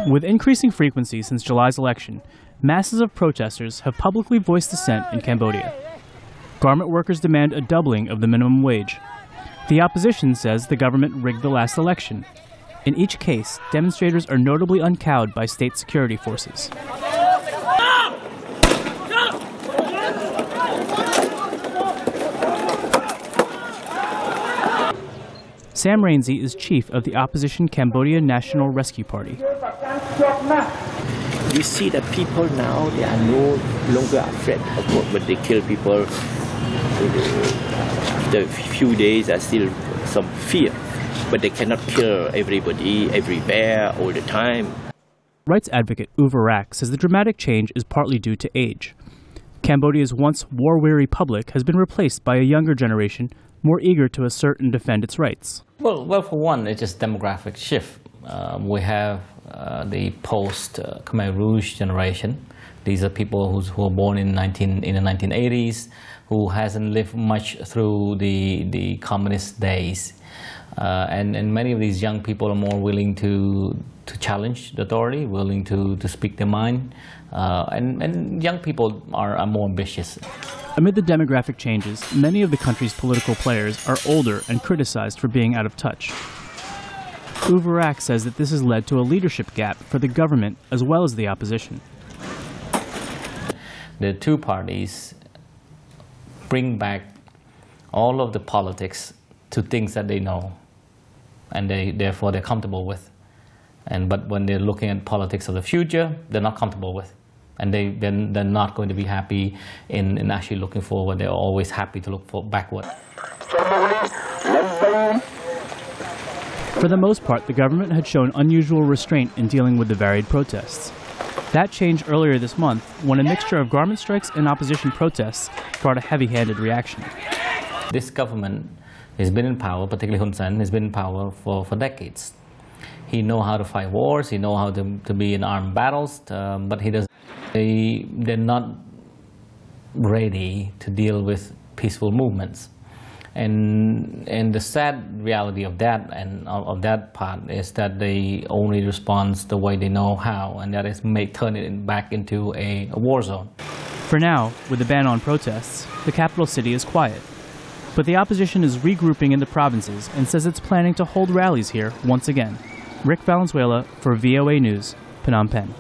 With increasing frequency since July's election, masses of protesters have publicly voiced dissent in Cambodia. Garment workers demand a doubling of the minimum wage. The opposition says the government rigged the last election. In each case, demonstrators are notably uncowed by state security forces. Sam Rainsy is chief of the opposition Cambodia National Rescue Party. We see that people now, they are no longer afraid of what, but they kill people. After a few days, there's still some fear, but they cannot kill everybody, everywhere, all the time. Rights advocate Uwe Rack says the dramatic change is partly due to age. Cambodia's once war-weary public has been replaced by a younger generation more eager to assert and defend its rights. Well, for one, it's just demographic shift. We have the post-Khmer Rouge generation. These are people who were born in the 1980s, who hasn't lived much through the communist days. And many of these young people are more willing to challenge the authority, willing to speak their mind. And young people are more ambitious. Amid the demographic changes, many of the country's political players are older and criticized for being out of touch. Uwe Rack says that this has led to a leadership gap for the government as well as the opposition. The two parties bring back all of the politics to things that they know and therefore they're comfortable with. But when they're looking at politics of the future, they're not comfortable with. And they're not going to be happy in actually looking forward. They're always happy to look backward. For the most part, the government had shown unusual restraint in dealing with the varied protests. That changed earlier this month when a mixture of garment strikes and opposition protests brought a heavy-handed reaction. This government has been in power, particularly Hun Sen, has been in power for decades. He knows how to fight wars, he knows how to be in armed battles, but he doesn't. They're not ready to deal with peaceful movements. And the sad reality of that and of that part is that they only respond the way they know how, and that is turn it back into a war zone. For now, with the ban on protests, the capital city is quiet. But the opposition is regrouping in the provinces and says it's planning to hold rallies here once again. Rick Valenzuela for VOA News, Phnom Penh.